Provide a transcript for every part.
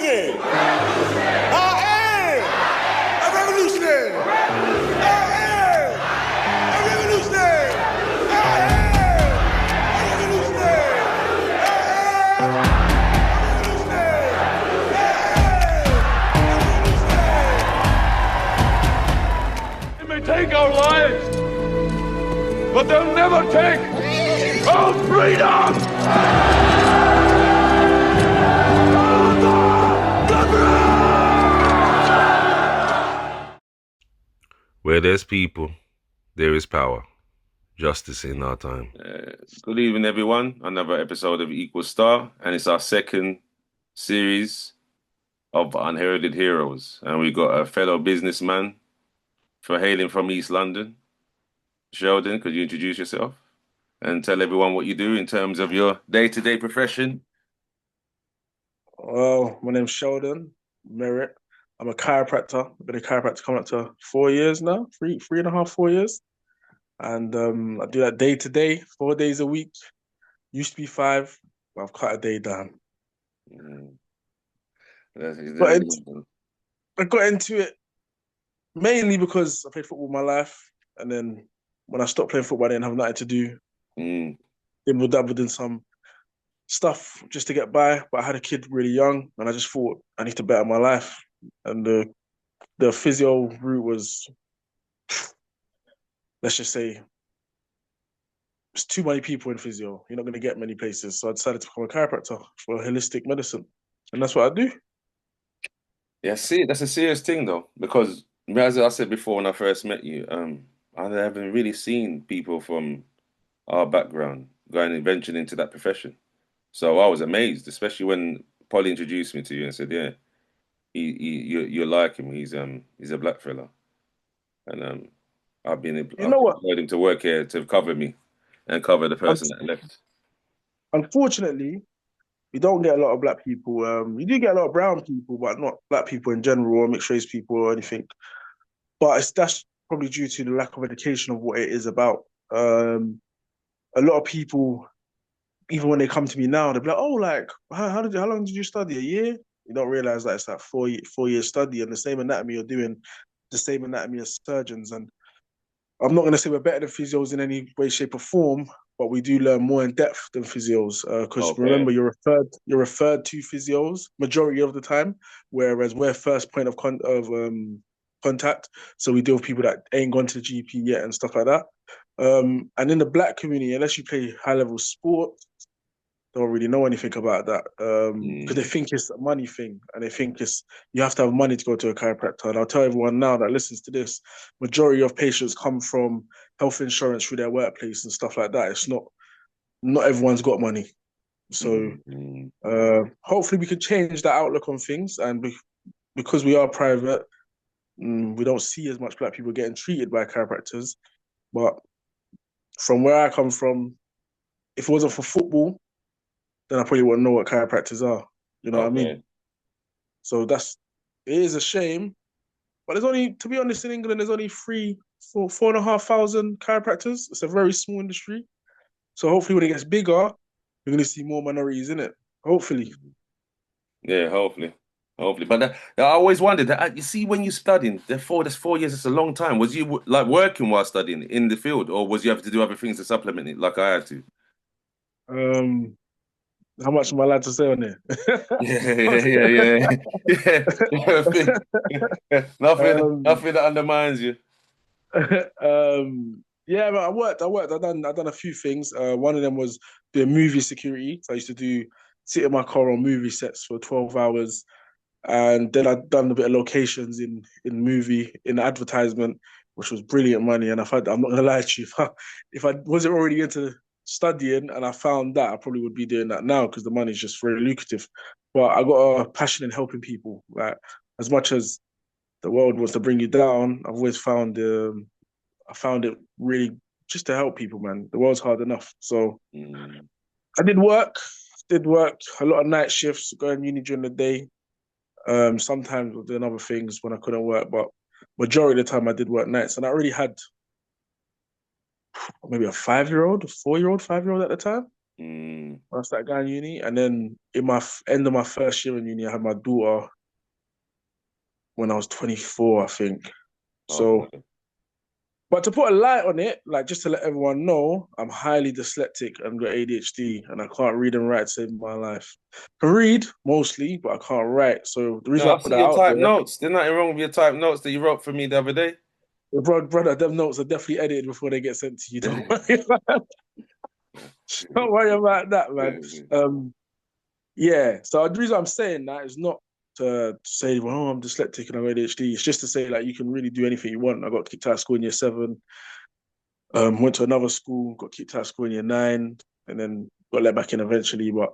say, I am a revolutionary. I am a revolutionary. I am a revolutionary. I am a revolutionary. They may take our lives, but they'll never take our freedom! Where there's people, there is power. Justice in our time. Good evening, everyone. Another episode of Equal Star, and it's our second series of Unheralded Heroes. And we got a fellow businessman hailing from East London. Sheldon, could you introduce yourself and tell everyone what you do in terms of your day-to-day profession? Well, my name's Sheldon Merritt. I'm a chiropractor. I've been a chiropractor coming up to 4 years now, 3.5, 4 years. And I do that day to day, 4 days a week. Used to be 5, but I've cut a day down. I got into it mainly because I played football my life. And then when I stopped playing football, I didn't have nothing to do. Dabbled in some stuff just to get by. But I had a kid really young, and I just thought I need to better my life. And the physio route was, let's just say, there's too many people in physio. You're not going to get many places. So I decided to become a chiropractor for holistic medicine. And that's what I do. Yeah, see, that's a serious thing, though, because as I said before when I first met you, I haven't really seen people from our background going and venturing into that profession. So I was amazed, especially when Polly introduced me to you and said, yeah, you like him. He's a black fella. And I've employed him to work here to cover me and cover the person that left. Unfortunately, we don't get a lot of black people. We do get a lot of brown people, but not black people in general or mixed race people or anything. But that's probably due to the lack of education of what it is about. A lot of people, even when they come to me now, they'll be like, "Oh, like how long did you study? A year?" You don't realize that it's like 4 year study, and the same anatomy you're doing, the same anatomy as surgeons. And I'm not going to say we're better than physios in any way, shape, or form, but we do learn more in depth than physios. Because remember, you're referred to physios majority of the time, whereas we're first point of contact. So we deal with people that ain't gone to the GP yet and stuff like that. And in the black community, unless you play high level sport, don't really know anything about that because they think it's a money thing, and they think you have to have money to go to a chiropractor. And I'll tell everyone now that listens to this, majority of patients come from health insurance through their workplace and stuff like that. It's not everyone's got money. So hopefully we can change that outlook on things, and because we are private, we don't see as much black people getting treated by chiropractors. But from where I come from, if it wasn't for football, then I probably wouldn't know what chiropractors are. You know what I mean? So it is a shame. But there's only, to be honest, in England, there's only 4,500 chiropractors. It's a very small industry. So hopefully when it gets bigger, we're going to see more minorities in it. Hopefully. Yeah, hopefully. But I always wondered, you see, when you're studying, that's 4 years, it's a long time. Was you like working while studying in the field, or was you having to do other things to supplement it like I had to? How much am I allowed to say on there? Yeah. Nothing that undermines you. Yeah, but I worked. I've done a few things. One of them was doing movie security. So I used to sit in my car on movie sets for 12 hours. And then I'd done a bit of locations in advertisement, which was brilliant money. And I'm not gonna lie to you, if I wasn't already into studying and I found that, I probably would be doing that now because the money's just very lucrative. But I got a passion in helping people. Like, as much as the world wants to bring you down, I've always found I found it really just to help people, man. The world's hard enough. So I did work a lot of night shifts, going uni during the day. Sometimes doing other things when I couldn't work, but majority of the time I did work nights. And I already had maybe a 4-year-old, 5-year-old at the time. when I started going uni. And then in my end of my first year in uni, I had my daughter when I was 24, I think. So, Okay. but to put a light on it, like just to let everyone know, I'm highly dyslexic and got ADHD, and I can't read and write to save my life. I can read mostly, but I can't write. So the reason No, I I put see that your out type there, notes. There's nothing wrong with your type notes that you wrote for me the other day. brother, them notes are definitely edited before they get sent to you. Don't worry, don't worry about that, man. Yeah. So the reason I'm saying that is not to say, well, oh, I'm dyslexic and I'm ADHD. It's just to say like you can really do anything you want. I got kicked out of school in year 7. Went to another school, got kicked out of school in year 9, and then got let back in eventually. But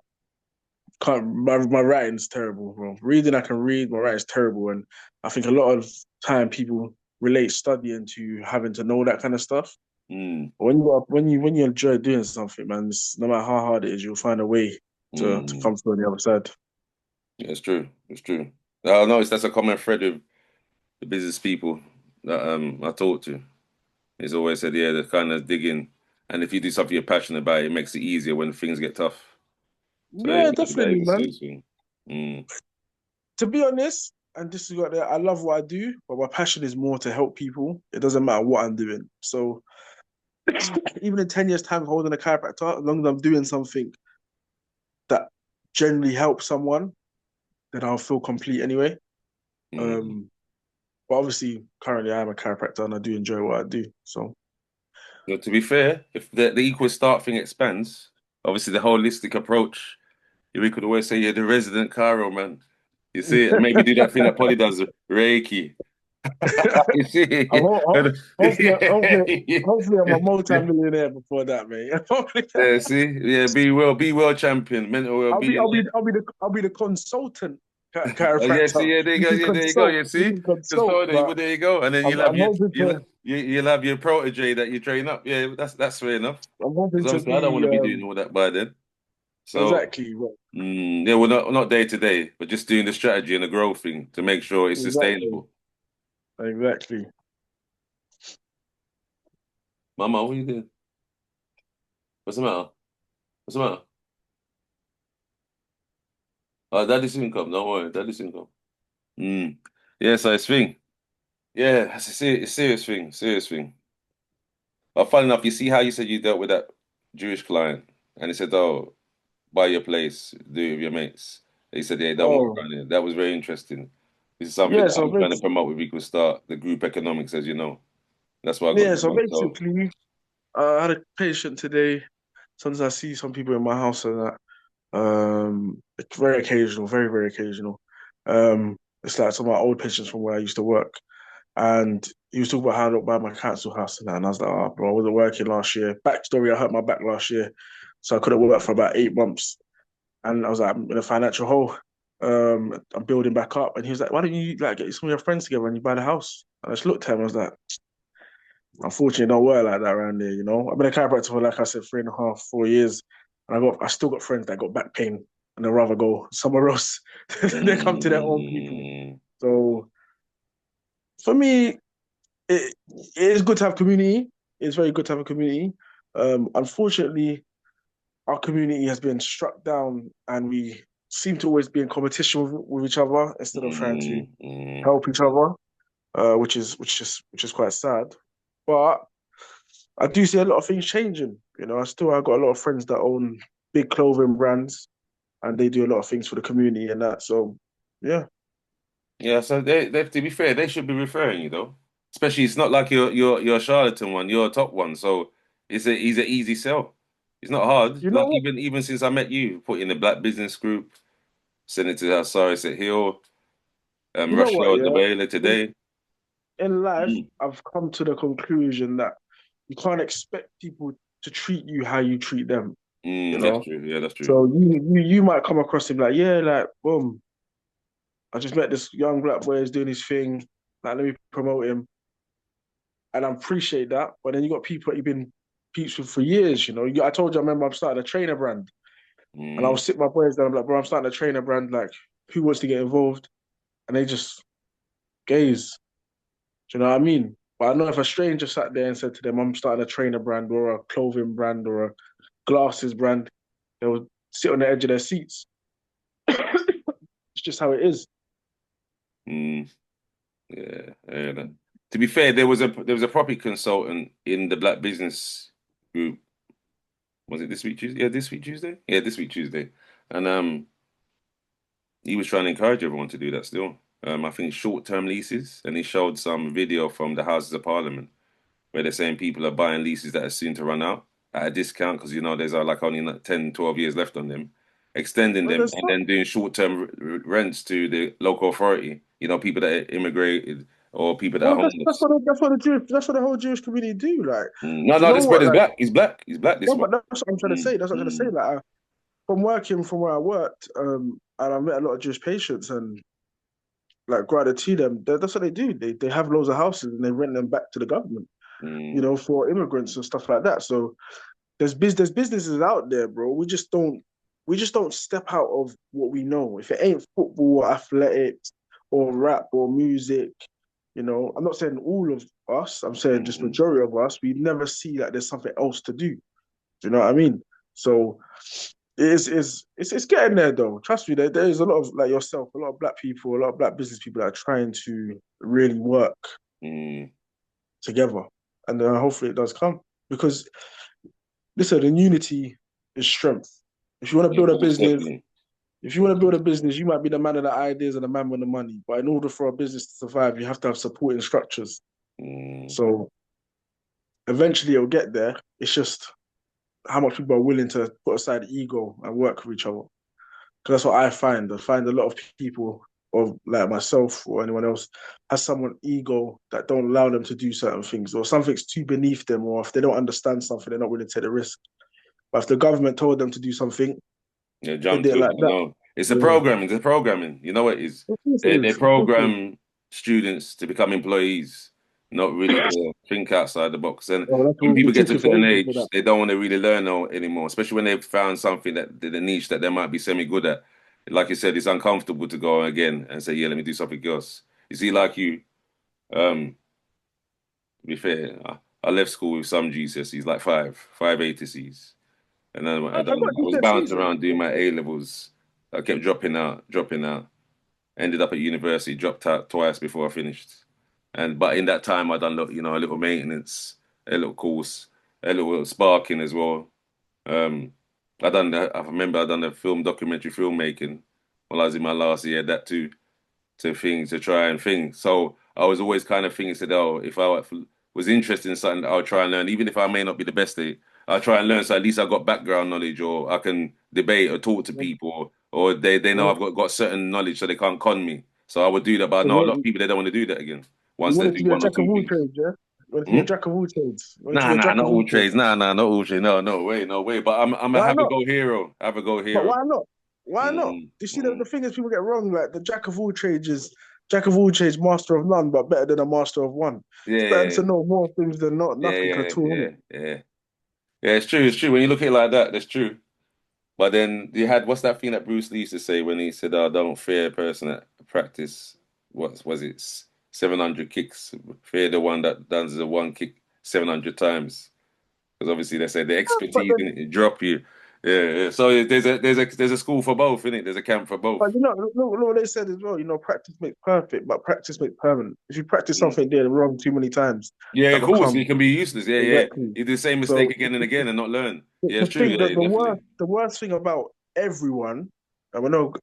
can't my writing's terrible, bro. Reading I can read, my writing's terrible, and I think a lot of time people relate studying to having to know that kind of stuff. Mm, But when you enjoy doing something, man, no matter how hard it is, you'll find a way to mm. come through on the other side. Yeah, it's true. It's true. I noticed that's a common thread with the business people that I talk to. He's always said, yeah, they're kind of digging, and if you do something you're passionate about, it makes it easier when things get tough. So yeah, Yeah, that definitely, is a man. serious thing. Mm, To be honest, and this is what I love what I do, but my passion is more to help people. It doesn't matter what I'm doing. So even in 10 years' time, holding a chiropractor, as long as I'm doing something that generally helps someone, then I'll feel complete anyway. mm. Um, but obviously, currently I am a chiropractor and I do enjoy what I do. So But to be fair, if the equal start thing expands, obviously the holistic approach, we could always say you're the resident Cairo man. You see, and maybe do that thing that Polly does, Reiki. You see, hopefully I'm a multi-millionaire before that, mate. yeah, see, yeah, be well champion, mental well being. I'll be the consultant Yeah, see, chiropractor. yeah, there you You go, can yeah, there you go, consult, yeah, you see, can because consult, but there you go, and then I'm hoping to you'll have your protege that you train up. Yeah, that's fair enough. I'm hoping Because to obviously I don't want be to be doing all that by then. So exactly well, yeah, well, not day to day, but just doing the strategy and the growth thing to make sure it's exactly sustainable. exactly. Mama, what are you doing? What's the matter? What's the matter? Daddy's income. Don't worry, daddy's income. Mm. Yeah, so it's thing. Yeah, it's a serious thing. Serious thing. Fun enough, you see how you said you dealt with that Jewish client, and he said, "Oh, buy your place, do it with your mates." He said, "Yeah, don't work Oh around it." That was very interesting. This is something yeah, that so I'm trying to promote with Equal Start, the group economics, as you know. That's why I got the one. So, basically, I had a patient today. Sometimes I see some people in my house and that. It's very occasional, very, very occasional. It's like some of my old patients from where I used to work. And he was talking about how I looked by my council house and that. And I was like, oh, bro, I wasn't working last year. Backstory, I hurt my back last year. So I couldn't work for about 8 months. And I was like, I'm in a financial hole. I'm building back up. And he was like, why don't you like get some of your friends together and you buy the house? And I just looked at him, I was like, unfortunately, it don't work like that around there, you know. I've been a chiropractor for like I said, 3.5, 4 years. And I still got friends that got back pain and they'd rather go somewhere else than they come to their own people. mm, So for me, it is good to have community. It's very good to have a community. Unfortunately, our community has been struck down and we seem to always be in competition with each other instead of trying to help each other, which is quite sad. But I do see a lot of things changing. You know, I got a lot of friends that own big clothing brands and they do a lot of things for the community and that. So yeah. yeah. So they, to be fair, they should be referring you though. Especially, it's not like you're a charlatan one, you're a top one. So he's an easy sell. It's not hard. You know Like what? even since I met you, put in the Black Business Group, send it to Hassari at Hill, You know what, Rochelle yeah? Debayle In, today. in life, Mm, I've come to the conclusion that you can't expect people to treat you how you treat them, you that's know? true. Yeah, that's true. So you might come across him like, yeah, like, boom, I just met this young black boy who's doing his thing. Like, let me promote him. And I appreciate that. But then you got people that you've been peeps with for years, you know. I told you, I remember I'm starting a trainer brand. And I Mm, was sit my boys down, I'm like, bro, I'm starting a trainer brand. Like, who wants to get involved? And they just gaze. Do you know what I mean? But I know if a stranger sat there and said to them, I'm starting a trainer brand or a clothing brand or a glasses brand, They'll sit on the edge of their seats. It's just how it is. Mm, yeah, yeah. To be fair, there was a property consultant in the Black Business Group. Was it this week Tuesday? Yeah, this week Tuesday. Yeah, this week Tuesday, and he was trying to encourage everyone to do that still. I think short-term leases, and he showed some video from the Houses of Parliament where they're saying people are buying leases that are soon to run out at a discount because there's like only like 10, 12 years left on them, extending Well, them there's and not. then doing short-term rents to the local authority. People that immigrated or people that are Well, that's homeless. what that's what the whole Jewish community do. Like, No, do you no, know this what? brother's Like, black. He's black. He's black. This no, one. but that's what I'm trying to say. That's what I'm trying to say. Mm. Like, from working from where I worked, and I met a lot of Jewish patients, and like gratitude to them, that's what they do. They have loads of houses and they rent them back to the government, Mm. for immigrants and stuff like that. So there's businesses out there, bro. We just don't step out of what we know. If it ain't football or athletics or rap or music, I'm not saying all of us, I'm saying just Mm. majority of us, we never see like there's something else to do. Do you know what I mean? So it's getting there though. Trust me, there is a lot of like yourself, a lot of black people, a lot of black business people that are trying to really work Mm. together. And hopefully it does come. Because listen, in unity is strength. If you want to Yeah, build a most business, definitely. if you want to build a business, you might be the man of the ideas and the man with the money. But in order for a business to survive, you have to have supporting structures. Mm. So eventually it'll get there. It's just how much people are willing to put aside ego and work with each other. Because that's what I find. I find a lot of people, of like myself or anyone else, has someone ego that don't allow them to do certain things, or something's too beneath them, or if they don't understand something, they're not willing to take the risk. But if the government told them to do something, Yeah, they jump did to it it. like I that. know. It's the Yeah. programming. It's the programming. You know what it is? Of course it They is. Of course it is. program students to become employees, not really to think outside the box. And Oh, that's when all. people It get took to a it for certain ages for age, that. they don't want to really learn anymore, especially when they've found something that the niche that they might be semi good at. Like you said, it's uncomfortable to go again and say, yeah, let me do something else. You see, like you, to be fair, I left school with some GCSEs, like five A to C's. And then I got I was GCSEs. bouncing around doing my A levels. I kept dropping out, dropping out. Ended up at university, dropped out twice before I finished. But in that time, I done a little maintenance, a little course, a little sparking as well. Um, I remember I done a documentary filmmaking while I was in my last year. That too to try and think. So I was always kind of thinking, said, oh, if I was interested in something, I'll try and learn, even if I may not be the best at it. I'll try and learn, so at least I got background knowledge, or I can debate or talk to people, or they know You I've got certain knowledge, so they can't con me. So I would do that, but I know a lot of people they don't want to do that again. Once they wanted to do be a one or jack of two all things. trades, yeah? You wanted to be a Hmm? jack of all trades. You wanted to Nah, be a nah, jack not of all all trades. trades. Nah, nah, not all trades. No, no way, no way. But I'm a Why have a not? go hero. Have a go But hero. why not? Why not? Mm, You see, the mm. thing is, people get wrong. Like the jack of all trades is jack of all trades, master of none, but better than a master of one. It's better Yeah, to know more things than not yeah, nothing yeah, at all, yeah, innit? yeah. Yeah, it's true. It's true. When you look at it like that, that's true. But then you had what's that thing that Bruce Lee used to say when he said, "Oh, don't fear a person at practice. What was it? 700 kicks. Fear the one that does the one kick 700 times." Because obviously they say the But expertise in then, it drop you. Yeah, yeah. So there's a school for both, isn't it? There's a camp for both. look what they said as well. Practice makes perfect, but practice makes permanent. If you practice Mm. something there wrong too many times, Yeah, that of course, becomes it can be useless. Yeah, yeah. exactly. You do the same mistake So again and again and not learn. Yeah, to it's true. think Yeah, that the definitely. worst thing about everyone, and I know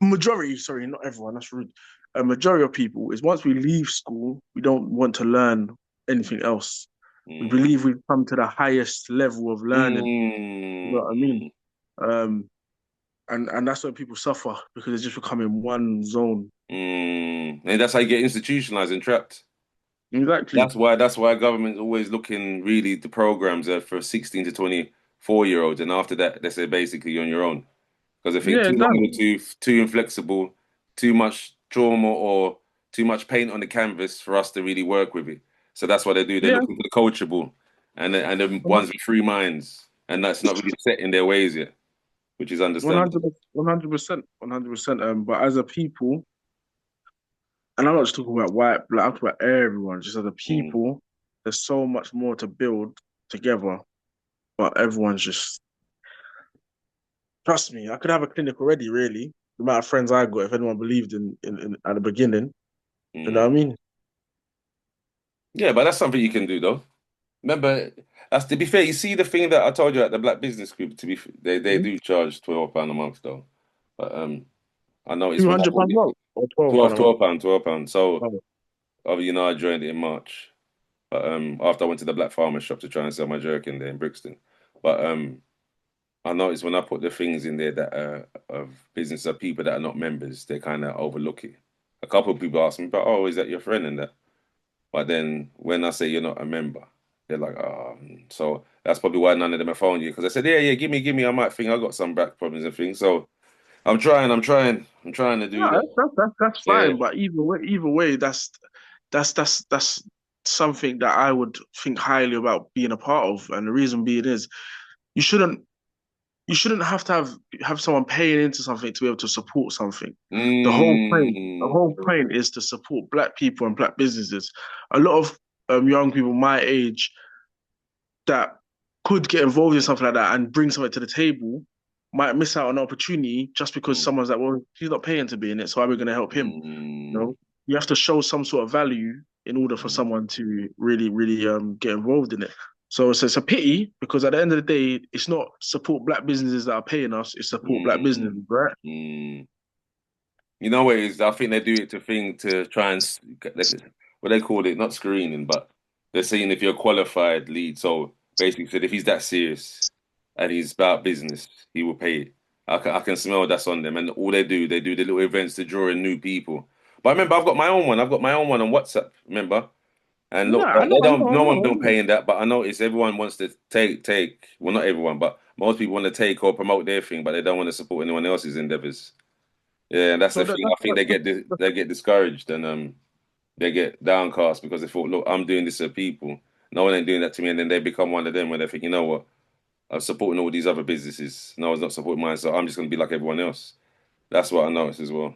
majority, sorry, not everyone, that's rude. A majority of people is once we leave school, we don't want to learn anything else. We Mm. believe we've come to the highest level of learning. You know Mm. what I mean? Um, and that's when people suffer because it's just becoming one zone. And that's how you get institutionalized and trapped. Exactly. That's why government's always looking really the programs are for 16 to 24-year-olds, and after that they say basically you're on your own. Because I think Yeah, too it's long done. or too inflexible, too much trauma or too much paint on the canvas for us to really work with it. So that's what they do. They're Yeah, looking for the coachable and the ones with free minds, and that's not really set in their ways yet, which is understandable. 100%, 100%. But as a people, and I'm not just talking about white, black, I'm talking about everyone. Just as a Mm. people, there's so much more to build together, but everyone's just Trust me, I could have a clinic already, really. The amount of friends I got, if anyone believed in at the beginning. You know what I Mm. mean? Yeah, but that's something you can do though. Remember, that's to be fair. You see the thing that I told you at the Black Business Group. They Mhm. do charge £12 a month though. But I noticed Two when I hundred bought pounds it, a month or 12 pound 12, a month. £12, £12. So Oh, I joined it in March. But after I went to the Black Farmer shop to try and sell my jerkin there in Brixton. But I noticed when I put the things in there that of business of people that are not members, they kind of overlook it. A couple of people ask me, "But oh, is that your friend?" and that. But then when I say you're not a member, they're like, "Oh." So that's probably why none of them are phoned you because I said, "Yeah, yeah, give me." I might think I got some back problems and things. So I'm trying to do yeah, that. that's Yeah. fine. But either way, that's something that I would think highly about being a part of. And the reason being is you shouldn't you shouldn't have to have someone paying into something to be able to support something. The Mm, whole point is to support black people and black businesses. A lot of young people my age that could get involved in something like that and bring something to the table might miss out on an opportunity just because mm, someone's like, well, he's not paying to be in it, so how are we going to help him? You mm, know, you have to show some sort of value in order for mm, someone to really get involved in it. So it's a pity because at the end of the day, it's not support black businesses that are paying us; it's support black mm, businesses, right? mm. You know what it is? I think they do it to try and what they call it, not screening, but they're saying if you're a qualified lead. So basically, said if he's that serious and he's about business, he will pay it. I can smell that's on them, and all they do the little events to draw in new people. But remember, I've got my own one. I've got my own one on WhatsApp. Remember? And Yeah, look, I know, they I don't. know, I No one know, I been know. paying that, but I notice everyone wants to take. Well, not everyone, but most people want to take or promote their thing, but they don't want to support anyone else's endeavors. Yeah, and that's So the thing. I think they get discouraged and they get downcast because they thought, look, I'm doing this to people. No one ain't doing that to me, and then they become one of them when they think, you know what, I'm supporting all these other businesses. No one's not supporting mine, so I'm just going to be like everyone else. That's what I noticed as well.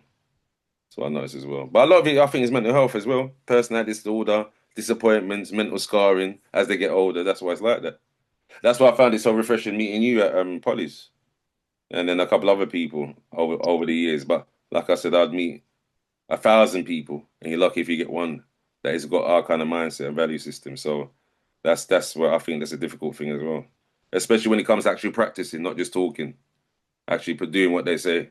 That's what I noticed as well. But a lot of it, I think, is mental health as well. Personality disorder, disappointments, mental scarring as they get older. That's why it's like that. That's why I found it so refreshing meeting you at Polly's, and then a couple other people over the years. But like I said, I'd meet 1,000 people, and you're lucky if you get one that has got our kind of mindset and value system. So that's where I think that's a difficult thing as well, especially when it comes to actually practicing, not just talking, actually doing what they say.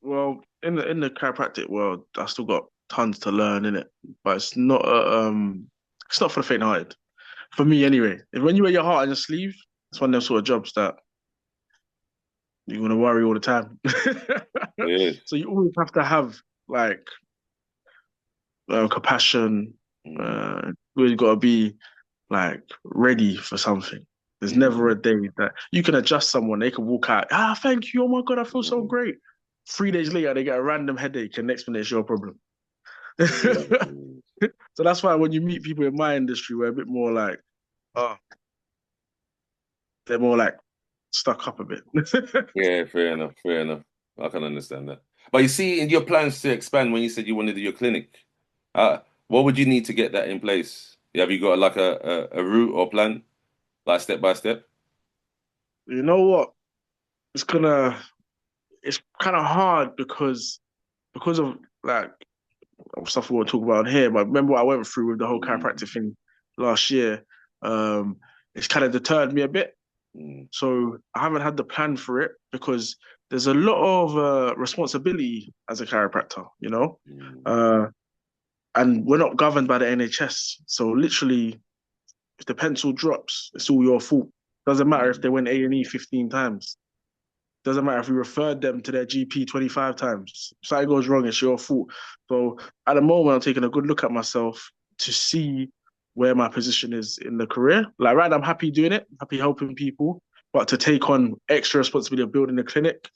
Well, in the chiropractic world, I still got tons to learn in it, but it's not for the faint-hearted. For me, anyway. If when you wear your heart on your sleeve, it's one of them sort of jobs that you're gonna worry all the time. Yeah. So you always have to have like compassion. Mm, You always got to be like ready for something. There's never mm, a day that you can adjust someone. They can walk out. Ah, thank you. Oh my God, I feel so mm, great. 3 days later, they get a random headache, and next minute it's your problem. mm. So that's why when you meet people in my industry, we're a bit more like, oh, they're more like stuck up a bit. Yeah, fair enough, fair enough. I can understand that. But you see, in your plans to expand, when you said you wanted to do your clinic, what would you need to get that in place? Have you got like a route or plan, like step by step? You know what? It's gonna, it's kind of hard because of like stuff we won't talk about here. But remember what I went through with the whole Mm, chiropractic thing last year. It's kind of deterred me a bit. mm, So I haven't had the plan for it because there's a lot of responsibility as a chiropractor, you know? mm, Uh, and we're not governed by the NHS. So literally, if the pencil drops, it's all your fault. Doesn't matter if they mm, went A&E 15 times. Doesn't matter if we referred them to their GP 25 times. If something goes wrong, it's your fault. So at the moment, I'm taking a good look at myself to see where my position is in the career. Like, right, I'm happy doing it, happy helping people, but to take on extra responsibility of building a clinic,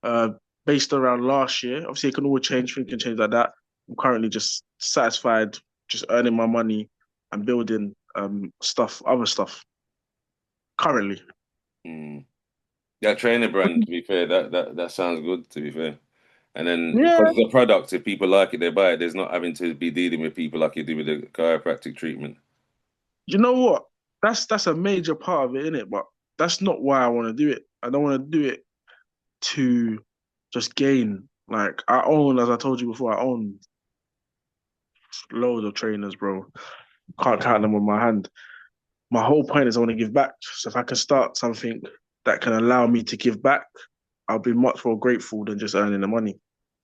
uh, based around last year, obviously it can all change, things can change like that. I'm currently just satisfied, just earning my money and building other stuff currently. mm. Yeah, trainer brand, to be fair, that sounds good, to be fair. And then Yeah, because it's a product, if people like it, they buy it. There's not having to be dealing with people like you do with the chiropractic treatment. you know what? That's a major part of it, isn't it? But that's not why I want to do it. I don't want to do it to just gain. Like I own, as I told you before, I own loads of trainers, bro. Can't count them on my hand. My whole point is I want to give back. So if I can start something that can allow me to give back, I'll be much more grateful than just earning the money.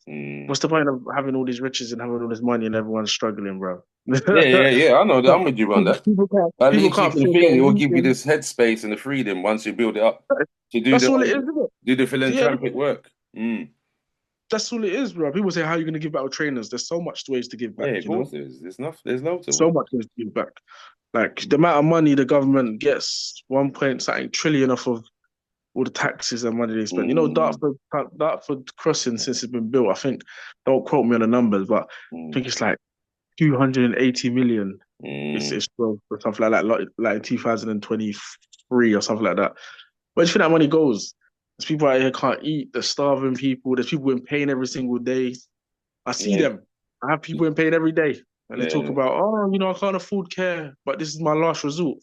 Mm. What's the point of having all these riches and having all this money and everyone's struggling, bro? Yeah. I know that. I'm with you on that. At People least you can't can afford think their it will give you weekend. this headspace and the freedom once you build it up to That's all it is, isn't it? do the Yeah, philanthropic work. Mm. that's all it is, bro. People say, how are you going to give back to trainers? There's so much ways to give back, Yeah, of you know? course there is. There's loads of So them. much ways to give back. Like the amount of money the government gets, 1 point something trillion off of all the taxes and money they spend. You know, Mm. Dartford Crossing, since it's been built, I think, don't quote me on the numbers, but I Mm. think it's like 280 million. Mm. It's growth or something like that, like in 2023 or something like that. Where do you think that money goes? There's people out here can't eat. There's starving people. There's people in pain every single day. I see Yeah, them. I have people in pain every day, and they talk yeah. about, oh, I can't afford care, but this is my last resort.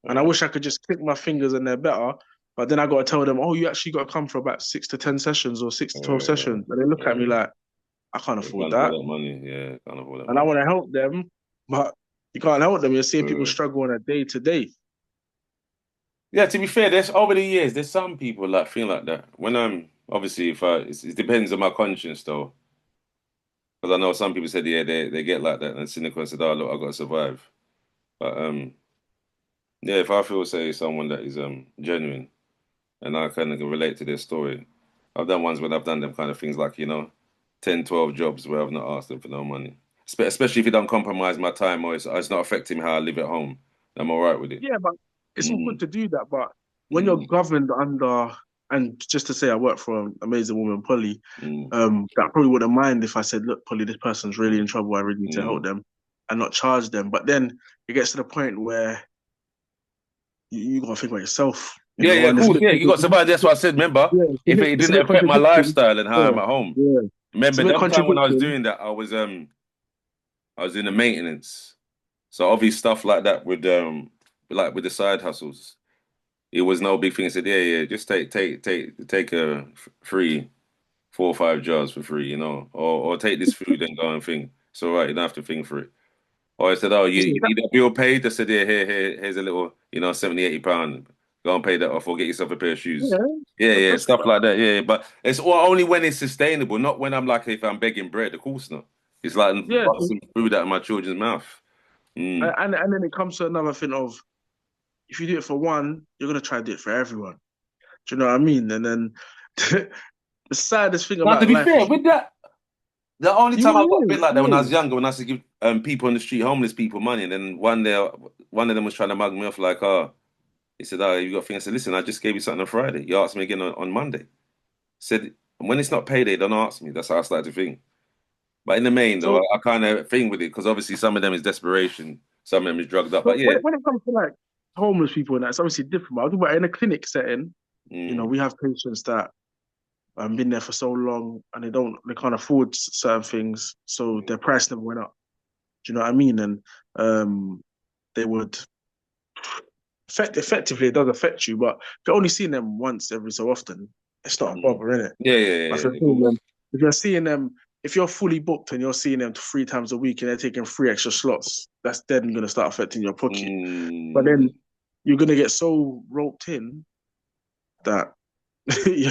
And I Yeah. wish I could just click my fingers and they're better. But then I got to tell them, oh, you actually got to come for about 6 to 10 sessions or 6 to 12 sessions. And they look at me Yeah. like, I can't You afford can't afford that. that money. Yeah, can't afford that And I money. want to help them, but you can't help them. You're seeing people Uh, struggle on a day to day. yeah, to be fair, there's over the years, there's some people like feel like that. When I'm obviously, if I, it depends on my conscience though, because I know some people said, yeah, they get like that, and cynical and said, oh look, I got to survive. But yeah, if I feel say someone that is genuine and I kind of can relate to their story, I've done ones when I've done them kind of things like 10, 12 jobs where I've not asked them for no money. Especially if it don't compromise my time or it's not affecting how I live at home. I'm all right with it. Yeah, but it's all good Mm, to do that. But when you're mm, governed under, and just to say, I work for an amazing woman, Polly, mm, that probably wouldn't mind if I said, look, Polly, this person's really in mm, trouble. I really need to help mm. them and not charge them. But then it gets to the point where you got to think about yourself, Yeah, of and it's a course, bit, yeah. You got somebody. That's what I said. Remember, yeah, if it it's a didn't bit affect my contradicting. lifestyle and how Yeah, I'm at home. yeah. It's a Remember, bit them time when I was contradicting. doing that, I was in the maintenance. So obvious stuff like that with the side hustles. It was no big thing. I said, yeah, just take a free 4 or 5 jars for free, or take this food and go and think. It's all right, you don't have to think for it. Or I said, oh, Yeah, you need a bill paid? I said, yeah, here's a little, 70, £80. Go and pay that off or get yourself a pair of shoes. yeah. Yeah, That's stuff like that. Yeah, but it's only when it's sustainable, not when I'm like, if I'm begging bread, of course not. It's like yeah. busting food out of my children's mouth. Mm. And then it comes to another thing of if you do it for one, you're gonna try to do it for everyone. Do you know what I mean? And then the saddest thing Now, to about be life fair, is with that, the only time I got a bit like that when I you was younger, when I used to give people on the street, homeless people, money, and then one of them was trying to mug me off like, oh, he said, oh, you got a thing? I said, listen, I just gave you something on Friday. You asked me again on Monday. Said, when it's not payday, don't ask me. That's how I started to think. But in the main, though, so I kind of think with it because obviously some of them is desperation, some of them is drugged up. but But yeah, when it comes to like homeless people and that, it's obviously different. But I'm talking about in a clinic setting, mm, we have patients that been there for so long and they can't afford certain things, so their price never went up. Do you know what I mean? And they would effectively it does affect you, but if you're only seeing them once every so often, it's not a mm. bother, innit? But Yeah, of course. if you're seeing them, if you're fully booked and you're seeing them 3 times a week and they're taking 3 extra slots, that's then going to start affecting your pocket. But Mm, then you're going to get so roped in that you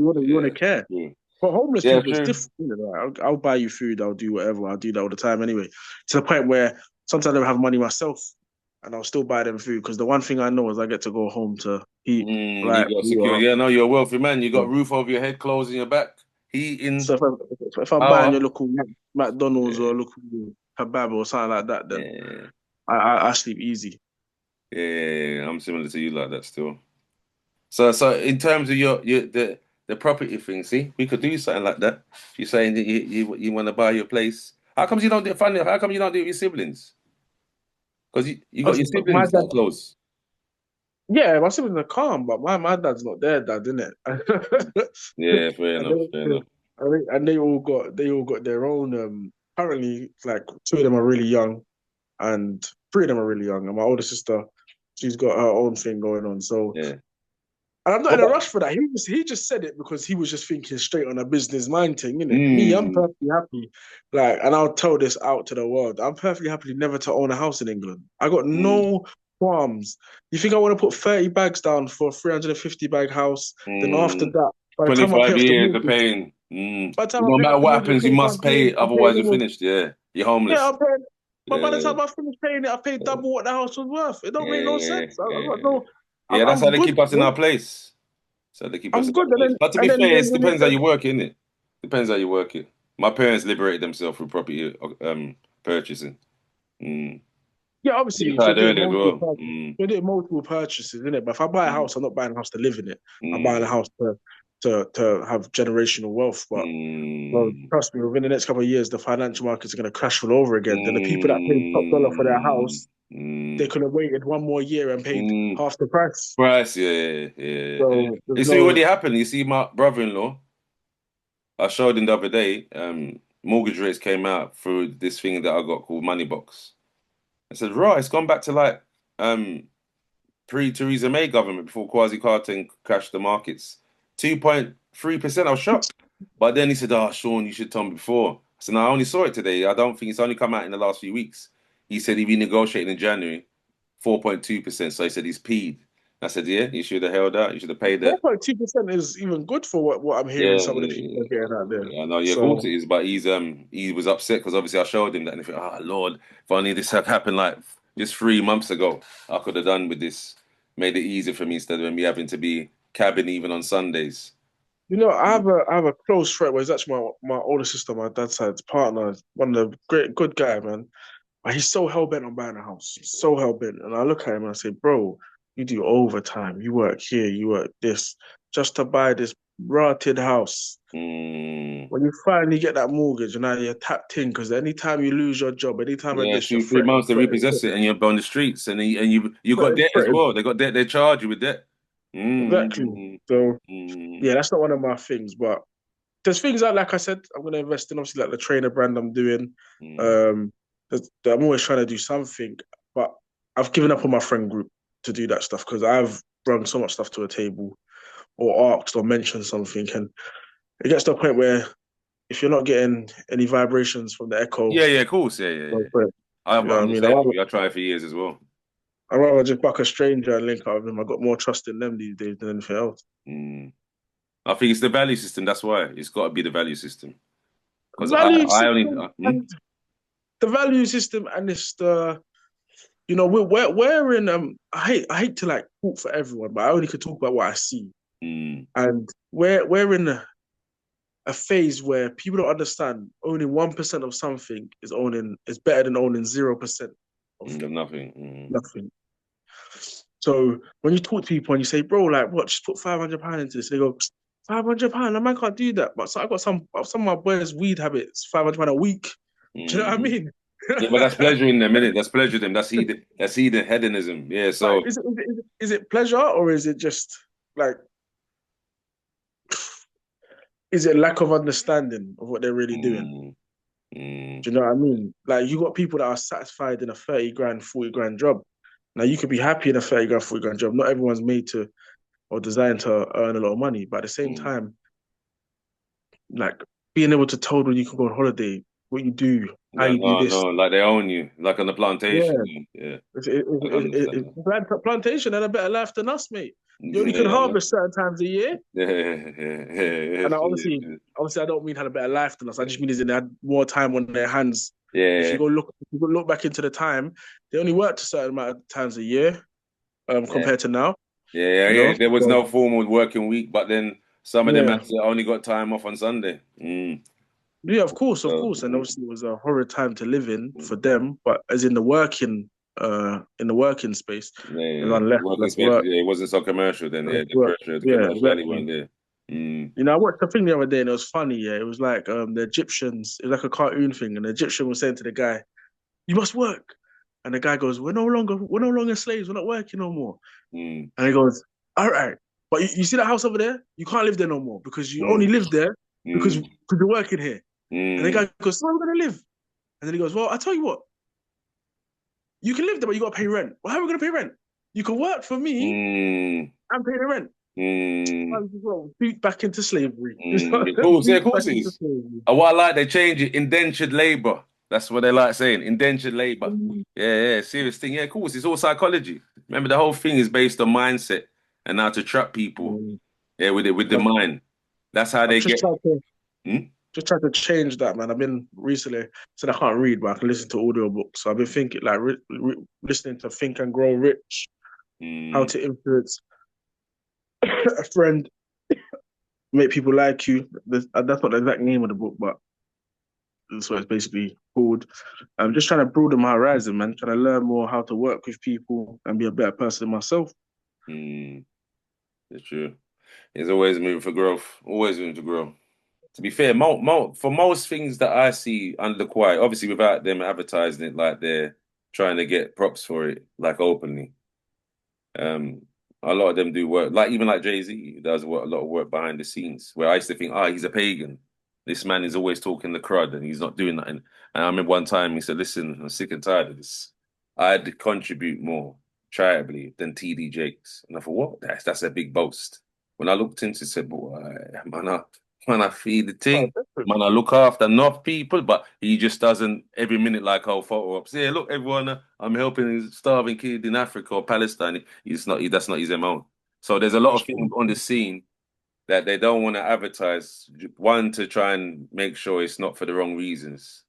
want to yeah, care. true. For homeless Yeah, people, it's true. different. I'll buy you food. I'll do whatever. I'll do that all the time anyway. To the point where sometimes I don't have money myself, and I'll still buy them food because the one thing I know is I get to go home to heat, You light, got secure. water. Yeah, no, you're a wealthy man. You Yeah. got roof over your head, clothes in your back, So heating, if I'm buying your power. local McDonald's Yeah, or local kebab or something like that, then yeah, I sleep easy. yeah. I'm similar to you like that still. So in terms of your the property thing, see, we could do something like that. If you're saying that you want to buy your place, how comes you don't do it? Funny, how come you don't do it with your siblings? Because you got your Obviously, but my siblings that dad, close. yeah, my siblings are calm, but my dad's not their dad, isn't it? Yeah, fair And enough, fair enough. they all got their own. Currently, like 2 of them are really young, and 3 of them are really young. And my older sister, she's got her own thing going on. So Yeah. And I'm not in a rush for that. He just said it because he was just thinking straight on a business mind thing, innit? Me, I'm perfectly happy. Like, and I'll tell this out to the world. I'm perfectly happy never to own a house in England. I got no qualms. You think I want to put 30 bags down for a 350 bag house? Then after that, by the time I pay 25 off the years of mortgage, paying. by the time I No pay matter off the what mortgage, happens, you must 25 pay years, it. I'm paying Otherwise, you're almost. finished. Yeah, you're Yeah, homeless. I'm paying. But by the Yeah, time I finish paying it, I paid double what the house was worth. It don't make no yeah, sense. I got yeah. no. Yeah, that's how I'm they good, keep us in bro. our place. So they keep us I'm in our good. And place. then But to be and fair, then it when you depends how said you work, innit? Depends how you work it. My parents liberated themselves through property purchasing. Mm. yeah, They obviously, if you're tried doing early as multiple well. purchases, isn't it? But if I buy a Mm. house, I'm not buying a house to live in it. I'm buying a Mm. house to have generational wealth. But well, Mm. trust me, within the next couple of years, the financial markets are going to crash all over again. Then the people that paid top dollar for their Mm. house, they Mm. could have waited one more year and paid Mm. half the price. Price, yeah, yeah, yeah. So there's You see what no. happened? You see my brother-in-law, I showed him the other day, mortgage rates came out through this thing that I got called Money Box. I said, right, it's gone back to like pre-Theresa May government before Kwasi Kwarteng crashed the markets. 2.3%. I was shocked. But then he said, oh, Sean, you should tell me before. I said, no, I only saw it today. I don't think it's only come out in the last few weeks. He said he renegotiated in January, 4.2%. So he said he's peed. I said, yeah, you should have held out. You should have paid that. 4.2% is even good for what I'm hearing Yeah, some of the people are getting out there. yeah, I know. Yeah, of course So it is. But he was upset because obviously I showed him that, and he thought, oh Lord, if only this had happened like just 3 months ago, I could have done with this, made it easier for me instead of me having to be cabin even on Sundays. I have a close friend. Well, he's actually my older sister, my dad's side's partner. One of the good guy, man. But he's so hell bent on buying a house. So hell bent. And I look at him and I say, bro, you do overtime. You work here. You work this just to buy this rotted house. Mm. When you finally get that mortgage, and now you're tapped in because anytime you lose your job, anytime like Yeah, this, you're 2 3 months to fretting, repossess it, and you're on the streets, and you got debt as fretting. well. They got debt. They charge you with debt. Exactly. Mm. So Mm. yeah, that's not one of my things. But there's things like I said, I'm gonna invest in obviously like the trainer brand I'm doing. Mm. Um, I'm always trying to do something, but I've given up on my friend group to do that stuff because I've brought so much stuff to a table or asked or mentioned something, and it gets to a point where if you're not getting any vibrations from the echo, Yeah, yeah, of course, yeah, yeah, no yeah. point. I'm You know what I the mean? same with you. I tried for years as well. I'd rather just buck a stranger and link up with him. I got more trust in them these days than anything else. Mm. I think it's the value system. That's why it's got to be the value system. Because Value I only system and the value system, and it's the we're in I hate to like talk for everyone, but I only could talk about what I see. mm, And we're in a phase where people don't understand owning 1% of something is better than owning 0% of nothing. nothing. So when you talk to people and you say, bro, like what, just put £500 into this, they go, £500, a man can't do that. But so I got some of my boys' weed habits, £500 a week. Do you know what I Mm. mean? Yeah, but that's pleasuring them, innit? That's pleasure them. That's hedonism. Yeah. Like, So is it pleasure or is it just like is it lack of understanding of what they're really doing? mm, mm, Do you know what I mean? Like you got people that are satisfied in a 30 grand, 40 grand job. Now you could be happy in a 30 grand, 40 grand job. Not everyone's made to or designed to earn a lot of money, but at the same mm. time, like being able to tell when you can go on holiday, what you do, how No, you do no, this. no. Like they own you, like on the plantation. Yeah, Yeah, I it's understand. plantation had a better life than us, mate. You only can Yeah, I know. harvest certain times a year. Yeah, yeah, yeah, And yeah, obviously, I don't mean had a better life than us. I just mean is they had more time on their hands. If yeah, you go look back into the time, they only worked a certain amount of times a year, yeah. compared to now. Yeah, yeah, You yeah. know, There was so no formal working week, but then some of them yeah, actually only got time off on Sunday. Mm. yeah, of So, course, and obviously it was a horrid time to live in for them. But as in the working space, yeah, yeah. everyone left, Working left spaces, work, yeah, it wasn't so commercial then. Yeah, left the work. pressure, the Yeah, commerciality exactly. weren't there. Mm. I watched the thing the other day and it was funny. Yeah, it was like the Egyptians. It was like a cartoon thing, and the Egyptian was saying to the guy, "You must work," and the guy goes, "We're no longer slaves. We're not working no more." Mm. And he goes, "All right, but you see that house over there? You can't live there no more because you only Mm. live there because Mm. you're working here." And the Mm. guy goes, "So where are we gonna live?" And then he goes, "Well, I tell you what, you can live there, but you got to pay rent. Well, how are we gonna pay rent? You can work for me Mm. and pay the rent." Mm, Boot back into slavery. of course, yeah, of Boot course back it into is. slavery. And what I like, they change it, indentured labor. That's what they like saying, indentured labor. Yeah, serious thing. Yeah, of course, it's all psychology. Remember, the whole thing is based on mindset and how to trap people. Mm. Yeah, with the I've, mind. That's how I've they get. Hmm? just tried to change that, man. I've been recently said I can't read, but I can listen to audiobooks. So I've been thinking, like, listening to Think and Grow Rich, How Mm, to Influence a Friend, Make People Like You. That's not the exact name of the book, but that's what it's basically called. I'm just trying to broaden my horizon, man. Trying to learn more how to work with people and be a better person myself. mm, it's true. It's always moving for growth. Always moving to grow. To be fair, for most things that I see under the quiet, obviously without them advertising it like they're trying to get props for it, like openly. Um, a lot of them do work, like even like Jay-Z does work, a lot of work behind the scenes. Where I used to think, he's a pagan. This man is always talking the crud and he's not doing nothing. And I remember one time he said, "Listen, I'm sick and tired of this. I'd contribute more charitably than TD Jakes." And I thought, what? That's a big boast. When I looked into it, I said, "Boy, man, I feed the Oh, thing. Man, definitely. I look after enough people," but he just doesn't every minute like photo ups. Yeah, look, everyone, I'm helping a starving kid in Africa or Palestine. He's not. That's not his MO. So there's a lot That's of things on the scene that they don't want to advertise. One, to try and make sure it's not for the wrong reasons,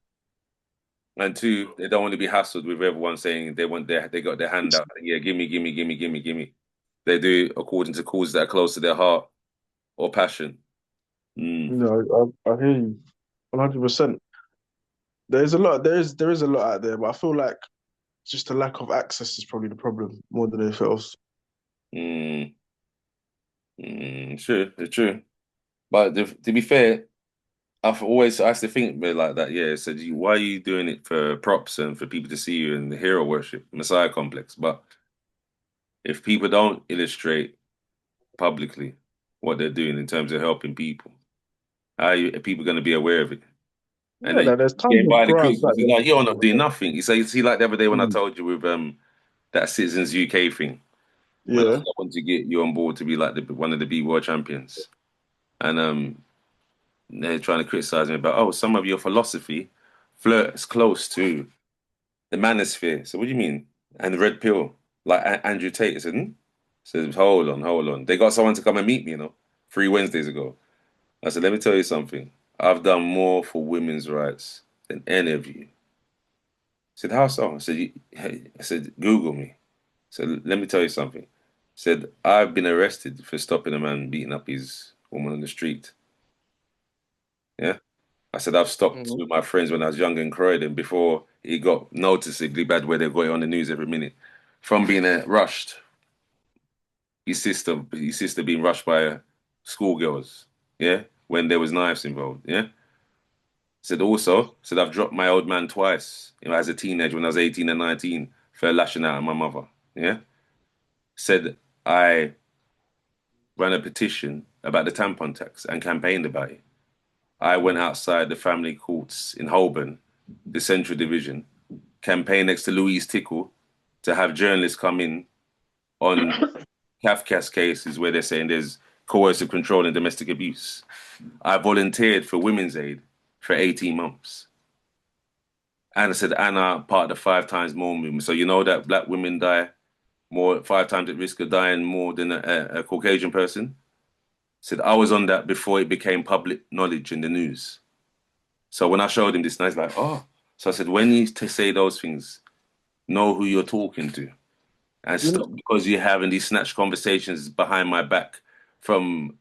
and two, they don't want to be hassled with everyone saying they got their hand out. Yeah, gimme, gimme, gimme, gimme, gimme. They do it according to causes that are close to their heart or passion. Mm. I hear you 100%. There is a lot out there, but I feel like just the lack of access is probably the problem more than anything else. Mm. True, it's true. But to be fair, I used to think about it like that. Yeah, so why are you doing it for props and for people to see you and the hero worship, Messiah complex? But if people don't illustrate publicly what they're doing in terms of helping people, are people going to be aware of it? And Yeah, then no, there's tons getting of by the grants critics out because there like for you're not people. doing nothing. You see, like the other day when I Mm. told you with that Citizens UK thing, when I Yeah. said I want to get you on board to be like one of the B World Champions, and they're trying to criticize me about, some of your philosophy flirts close to the manosphere. So what do you mean? And the red pill, like Andrew Tate. I said, hmm? Says, hold on, hold on. They got someone to come and meet me, 3 Wednesdays ago. I said, let me tell you something. I've done more for women's rights than any of you. I said, how so? I said, Google me. So let me tell you something. I said, I've been arrested for stopping a man beating up his woman on the street. Yeah. I said I've stopped Mhm. with my friends when I was young in Croydon before it got noticeably bad where they got it on the news every minute. From being rushed, his sister being rushed by schoolgirls, yeah, when there was knives involved, yeah. Said I've dropped my old man twice, as a teenager when I was 18 and 19 for lashing out at my mother, yeah. Said I ran a petition about the tampon tax and campaigned about it. I went outside the family courts in Holborn, the Central Division, campaign next to Louise Tickle to have journalists come in on Kafka's cases where they're saying there's coercive control and domestic abuse. I volunteered for Women's Aid for 18 months. And I said, Anna, part of the 5 times more movement. So you know that black women die more, 5 times at risk of dying more than a Caucasian person? Said I was on that before it became public knowledge in the news. So when I showed him this, and he's like, oh. So I said, when you say those things, know who you're talking to. And You stop know, because you're having these snatch conversations behind my back from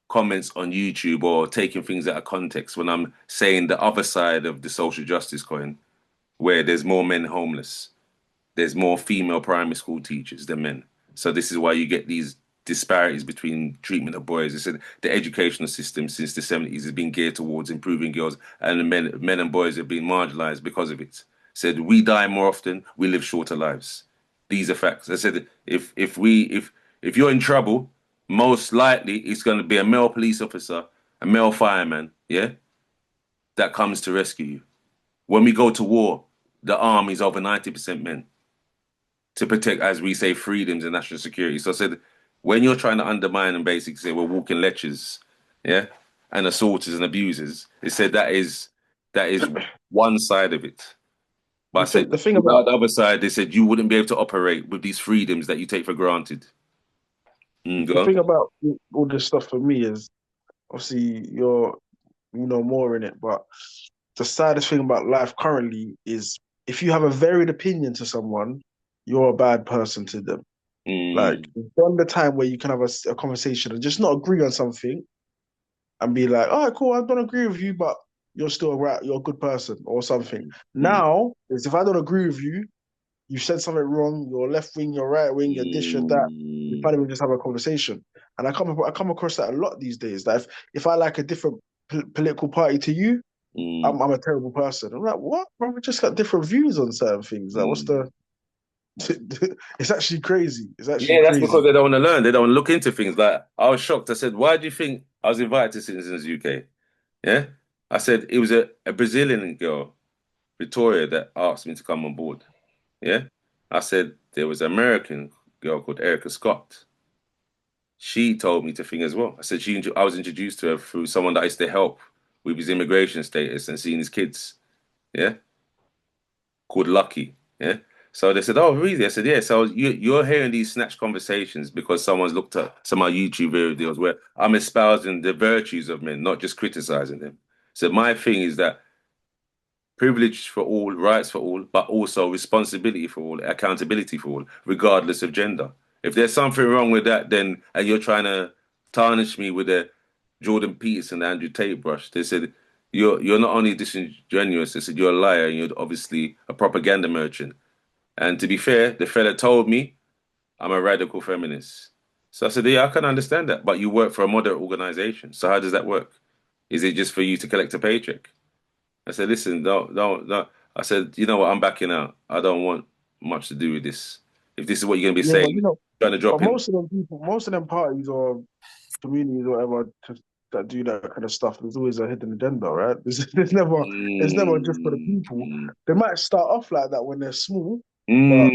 comments on YouTube or taking things out of context when I'm saying the other side of the social justice coin, where there's more men homeless, there's more female primary school teachers than men. So this is why you get these disparities between treatment of boys. They said the educational system since the 70s has been geared towards improving girls, and the men and boys have been marginalized because of it. Said we die more often, we live shorter lives. These are facts. I said if you're in trouble, most likely it's going to be a male police officer, a male fireman, yeah, that comes to rescue you. When we go to war, the army is over 90% men to protect, as we say, freedoms and national security. So I said, when you're trying to undermine and basically say we're walking lechers, yeah, and assaulters and abusers, it said that is one side of it. But I said the thing the about other side, they said you wouldn't be able to operate with these freedoms that you take for granted. the Go on. thing about all this stuff for me is obviously you know more in it, but the saddest thing about life currently is if you have a varied opinion to someone, you're a bad person to them. Like, Mm, from the time where you can have a conversation and just not agree on something and be like, all right, cool, I don't agree with you, but you're still right, you're a good person or something. mm, Now, is if I don't agree with you, you said something wrong, you're left wing, you're right wing, you're this, you're that, we mm, can't even just have a conversation. And I come across that a lot these days. That if I like a different political party to you, mm, I'm a terrible person. I'm like, what? Bro, we just got different views on certain things. Like, what's mm. the it's actually crazy. It's actually Yeah, that's because crazy. they don't want to learn. They don't want to look into things. Like I was shocked. I said, "Why do you think I was invited to Citizens UK?" Yeah, I said it was a Brazilian girl, Victoria, that asked me to come on board. Yeah, I said there was an American girl called Erica Scott. She told me to think as well. I said I was introduced to her through someone that I used to help with his immigration status and seeing his kids. Yeah, called Lucky. Yeah. So they said, "Oh, really?" I said, "Yeah." So you're hearing these snatch conversations because someone's looked at some of my YouTube videos where I'm espousing the virtues of men, not just criticizing them. So my thing is that privilege for all, rights for all, but also responsibility for all, accountability for all, regardless of gender. If there's something wrong with that, then and you're trying to tarnish me with a Jordan Peterson, Andrew Tate brush, they said you're not only disingenuous, they said you're a liar and you're obviously a propaganda merchant. And to be fair, the fella told me I'm a radical feminist. So I said, yeah, I can understand that, but you work for a moderate organization. So how does that work? Is it just for you to collect a paycheck? I said, listen, don't. I said, you know what? I'm backing out. I don't want much to do with this. If this is what you're going to be Yeah, but saying, trying to but drop in. most of them parties or communities or whatever that do that kind of stuff, there's always a hidden agenda, right? It's never just for the Mm, people. mm, They might start off like that when they're small, but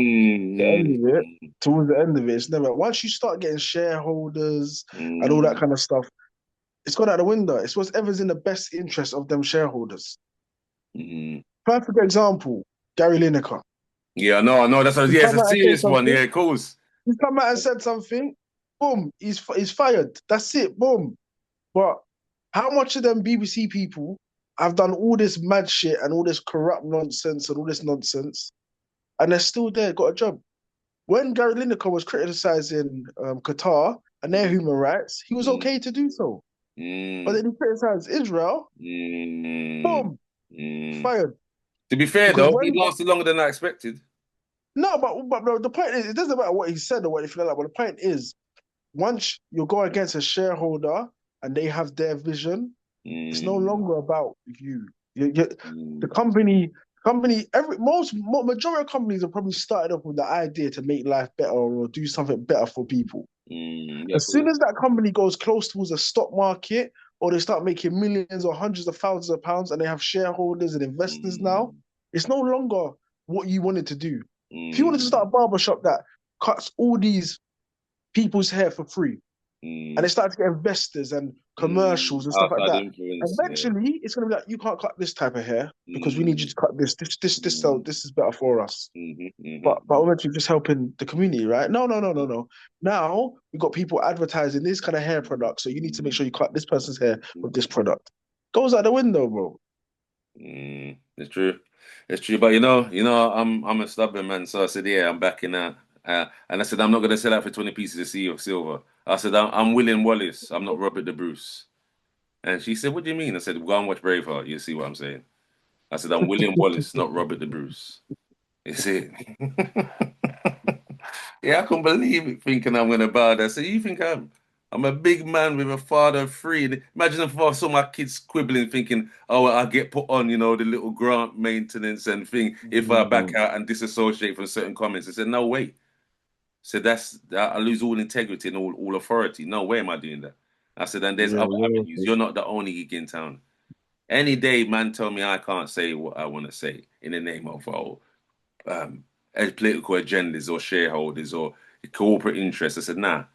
the mm, end of it, towards the end of it, it's never. Once you start getting shareholders and all that mm, kind of stuff, it's gone out the window. It's whatever's in the best interest of them shareholders. mm. Perfect example, Gary Lineker. Yeah, I know. He Yeah, it's a come out and said serious one. something. Yeah, of course. He come out and said something. Boom, he's fired. That's it. Boom. But how much of them BBC people have done all this mad shit and all this corrupt nonsense and all this nonsense, and they're still there, got a job? When Gary Lineker was criticizing Qatar and their human rights, he was Mm, okay to do so. But mm, then he criticized Israel, mm, boom, mm. fired. To be fair, Because though, he when lasted longer than I expected. no, but the point is, it doesn't matter what he said or what he feel like. But the point is, once you go against a shareholder and they have their vision, it's no Mm, longer about you. The mm, majority of companies have probably started off with the idea to make life better or do something better for people. yeah, As soon cool. as that company goes close towards the stock market or they start making millions or hundreds of thousands of pounds and they have shareholders and investors now, Mm, it's no longer what you wanted to do. If you wanted to mm, start a barber shop that cuts all these people's hair for free, and they mm, start to get investors and commercials and stuff like outside that. influence. Yeah. Eventually, it's going to be like, you can't cut this type of hair because we need you Mm, to cut this. So mm, this is better for us. But mm. eventually, just helping the community, right? No, no, no, no, no. Now we've got people advertising this kind of hair product, so you need to make sure you cut this person's hair with this product. Goes out the window, bro. It's true. It's true. But I'm a stubborn man, so I said, yeah, I'm backing out. And I said, I'm not gonna sell out for 20 pieces of silver. I said, I'm William Wallace. I'm not Robert the Bruce. And she said, what do you mean? I said, go and watch Braveheart. You see what I'm saying? I said, I'm William Wallace, not Robert the Bruce. You see? Yeah, I couldn't believe it thinking I'm gonna bow down. So you think I'm a big man with a father of three. Imagine if I saw my kids quibbling, thinking, "Oh, I get put on, the little grant maintenance and thing if I back Mm, out and disassociate from certain comments." I said, "No way." So I lose all integrity and all authority. No way am I doing that. I said, and there's yeah, other yeah. avenues. You're not the only gig in town. Any day, man, tell me I can't say what I want to say in the name of political agendas or shareholders or corporate interests. I said, nah.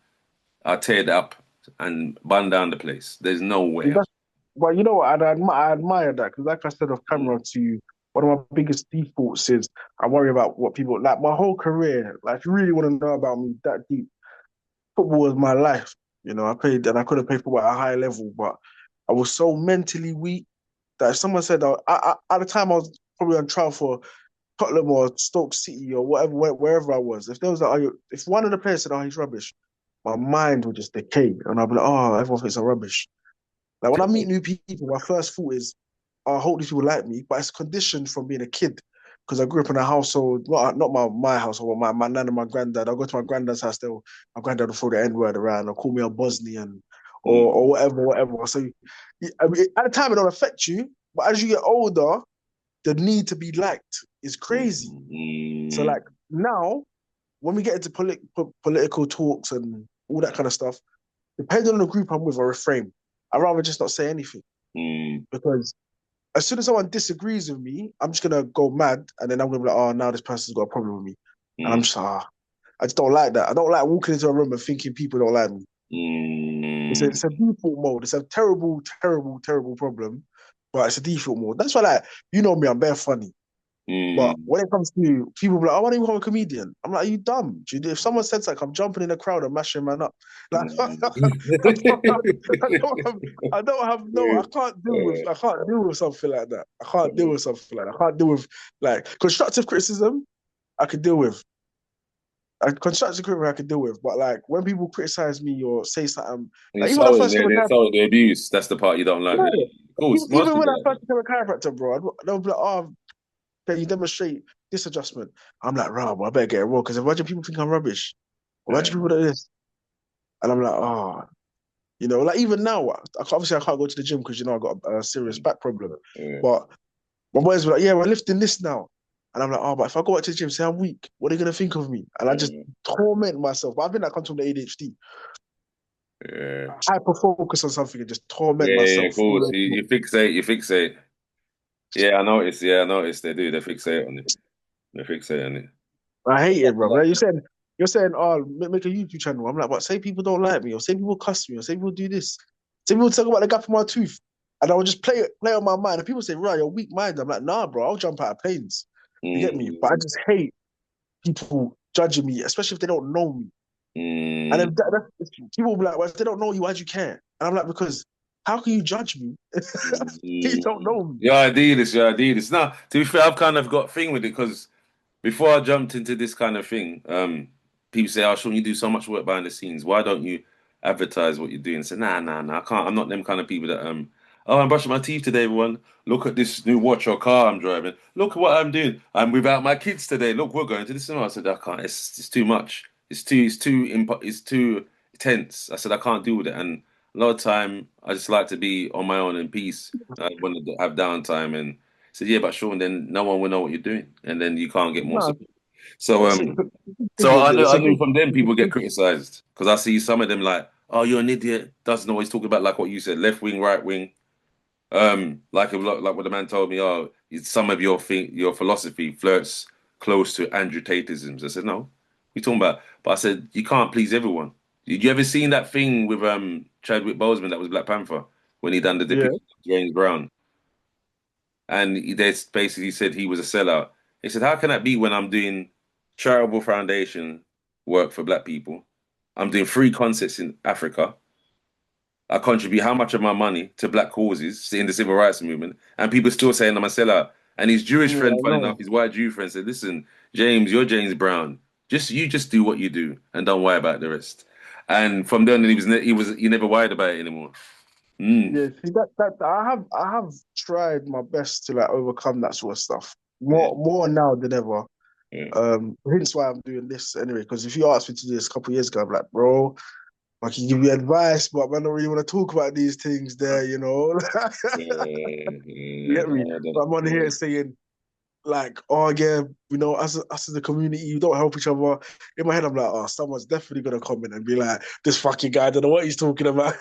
I'll tear it up and burn down the place. There's no way. But you know what? I admire that because, like I said off Mm, camera to you, one of my biggest defaults is I worry about what people like. My whole career, like, if you really want to know about me that deep, football was my life. You know, I played and I could have played football at a high level, but I was so mentally weak that if someone said at the time I was probably on trial for Tottenham or Stoke City or whatever, wherever I was, if there was like, if one of the players said, "Oh, he's rubbish," my mind would just decay, and I'd be like, "Oh, everyone thinks I'm rubbish." Like when I meet new people, my first thought is, oh, I hope these people like me, but it's conditioned from being a kid because I grew up in a household, not my household, my nan and my granddad. I go to my granddad's house, my granddad will throw the N word around or call me a Bosnian or mm, whatever. So I mean, at the time it don't affect you, but as you get older, the need to be liked is crazy. So mm, like now, when we get into political talks and all that kind of stuff, depending on the group I'm with, I refrain. I'd rather just not say anything mm, because as soon as someone disagrees with me, I'm just gonna go mad, and then I'm gonna be like, oh, now this person's got a problem with me, and I'm mm, just I just don't like that. I don't like walking into a room and thinking people don't like me. mm, It's a default mode. It's a terrible, terrible, terrible problem, but it's a default mode. That's why, like, you know me, I'm bare funny. But mm. when it comes to people be like, I want to become a comedian. I'm like, are you dumb? If someone says like I'm jumping in a crowd and mashing man up, like I don't have, I don't have no, I can't deal with something like that. I can't deal with something like that. I can't deal with like constructive criticism. I could deal with. Constructive criticism I could deal with, but like when people criticize me or say something, like even when I Insulting, first came a insulting the abuse. That's the part you don't like. yeah, Of course, most even when people I like first that. became a chiropractor, bro, they'll be like, oh, can you demonstrate this adjustment? I'm like, right, well, I better get it wrong because imagine people think I'm rubbish. Imagine Yeah, people do this. And I'm like, oh, like even now, obviously I can't go to the gym because, I got a serious back problem. yeah, But my boys were like, yeah, we're lifting this now. And I'm like, oh, but if I go out to the gym, say I'm weak, what are they going to think of me? And I just yeah, torment myself. But I think that comes from the ADHD. yeah. Hyper focus on something and just torment Yeah, of myself. course. You fixate, you fixate. Yeah, I noticed. Yeah, I noticed they do. They fixate on it. They fixate on it. I hate it, bro. Like, Like, you're saying, oh, make a YouTube channel. I'm like, but say people don't like me, or say people cuss me, or say people do this. Say people talk about the gap in my tooth, and I would just play on my mind. And people say, right, you're weak minded. I'm like, nah, bro, I'll jump out of planes. You get me? But I mm, just hate people judging me, especially if they don't know me. And mm, if people will be like, well, if they don't know you, why'd you care? And I'm like, because how can you judge me if you don't mm. know me? Yeah, I do this. Yeah, I do this. Now, to be fair, I've kind of got a thing with it because before I jumped into this kind of thing, people say, "Oh, Sean, you do so much work behind the scenes. Why don't you advertise what you're doing?" So, nah, nah, nah, I can't. I'm not them kind of people that Oh, I'm brushing my teeth today, everyone. Look at this new watch or car I'm driving. Look at what I'm doing. I'm without my kids today. Look, we're going to the cinema. I said, I can't. It's too much. It's too tense. I said, I can't deal with it. And a lot of time, I just like to be on my own in peace. I want to have downtime and said, yeah, but Sean, then no one will know what you're doing, and then you can't get more No, support. So, it's a so good. It's I a knew good. from them people get criticized because I see some of them like, oh, you're an idiot. Doesn't always talk about like what you said, left wing, right wing. Like what the man told me, oh, some of your philosophy flirts close to Andrew Tateism. I said, no, we talking about. But I said, you can't please everyone. Did you ever seen that thing with Chadwick Boseman that was Black Panther when he done the Yeah, depiction of James Brown? And they basically said he was a sellout. He said, "How can that be when I'm doing charitable foundation work for black people? I'm doing free concerts in Africa. I contribute how much of my money to black causes in the civil rights movement, and people still saying I'm a sellout." And his Jewish yeah, friend, I funny enough, know. his white Jew friend said, "Listen, James, you're James Brown. Just do what you do, and don't worry about the rest." And from then, he never worried about it anymore. Mm, Yeah, see that I have tried my best to like overcome that sort of stuff yeah, more now than ever. yeah, Hence why I'm doing this anyway. Because if you asked me to do this a couple of years ago, I'm like, bro, I can give you advice, but I don't really want to talk about these things there, you know. yeah, You yeah, get me? no, I But don't- I'm on here yeah. saying like, oh yeah, us as a community, you don't help each other. In my head, I'm like, oh, someone's definitely gonna comment and be like, this fucking guy, I don't know what he's talking about.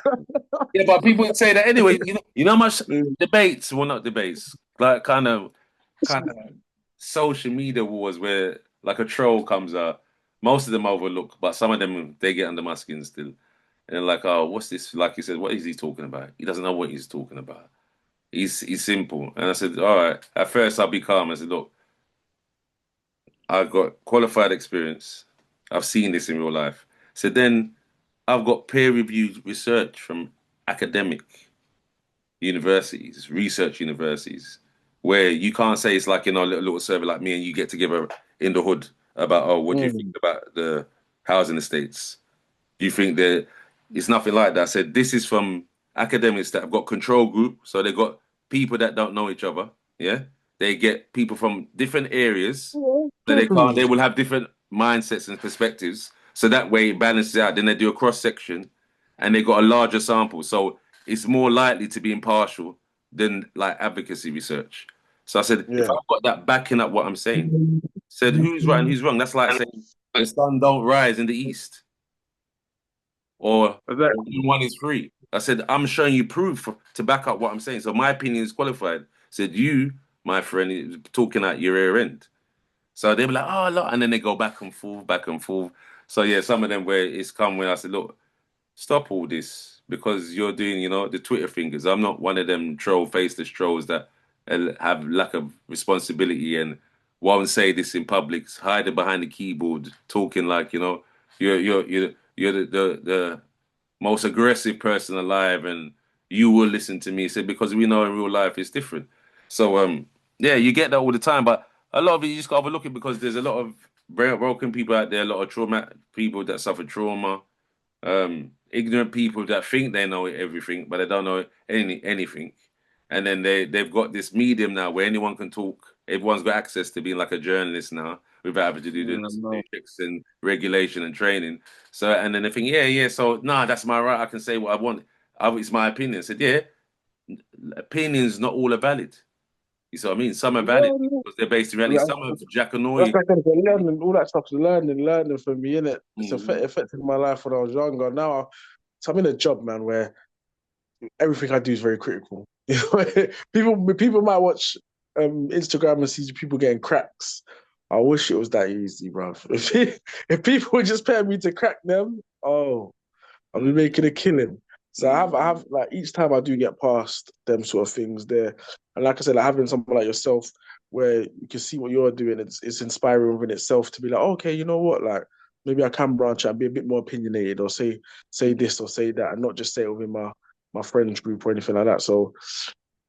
Yeah, but people would say that anyway. You know how much debates, well, not debates, like kind of social media wars where like a troll comes out. Most of them overlook, but some of them they get under my skin still. And they're like, oh, what's this? Like you said, what is he talking about? He doesn't know what he's talking about. He's simple. And I said, all right. At first, I'll be calm. I said, look, I've got qualified experience. I've seen this in real life. So then I've got peer-reviewed research from academic universities, research universities, where you can't say it's like, little survey like me and you get together in the hood about, oh, what do you think about the housing estates? Do you think that it's nothing like that? I said, this is from academics that have got control group. So they've got people that don't know each other. Yeah. They get people from different areas. So they will have different mindsets and perspectives. So that way it balances out. Then they do a cross section and they got a larger sample. So it's more likely to be impartial than like advocacy research. So I said, if I've got that backing up what I'm saying, said who's right and who's wrong. That's like saying the sun don't rise in the east or one is free. I said, I'm showing you proof to back up what I'm saying. So my opinion is qualified. Said you, my friend, is talking at your ear end. So they be like, oh, look, and then they go back and forth, back and forth. So yeah, some of them where it's come when I said, look, stop all this because you're doing, the Twitter fingers. I'm not one of them faceless trolls that have lack of responsibility and won't say this in public, hiding behind the keyboard, talking like, you're the most aggressive person alive, and you will listen to me. Said because we know in real life it's different. So yeah, you get that all the time, but a lot of it you just got to overlook it because there's a lot of broken people out there, a lot of trauma people that suffer trauma, ignorant people that think they know everything, but they don't know anything. And then they've got this medium now where anyone can talk. Everyone's got access to being like a journalist now without having to do the checks and regulation and training. So and then they think, yeah. So nah, that's my right. I can say what I want. It's my opinion. I said, yeah, opinions not all are valid. You see what I mean? Some are valid because they're based in reality. Some are Jack That's annoying. like learning, all that stuff's learning for me, innit? It's affected my life when I was younger. Now, so I'm in a job, man, where everything I do is very critical. People might watch Instagram and see people getting cracks. I wish it was that easy, bro. If people were just paying me to crack them, oh, I'll be making a killing. So I have like each time I do get past them sort of things there, and like I said, like having someone like yourself where you can see what you're doing, it's inspiring within itself to be like, okay, you know what, like maybe I can branch out and be a bit more opinionated or say this or say that, and not just say it within my friends group or anything like that. So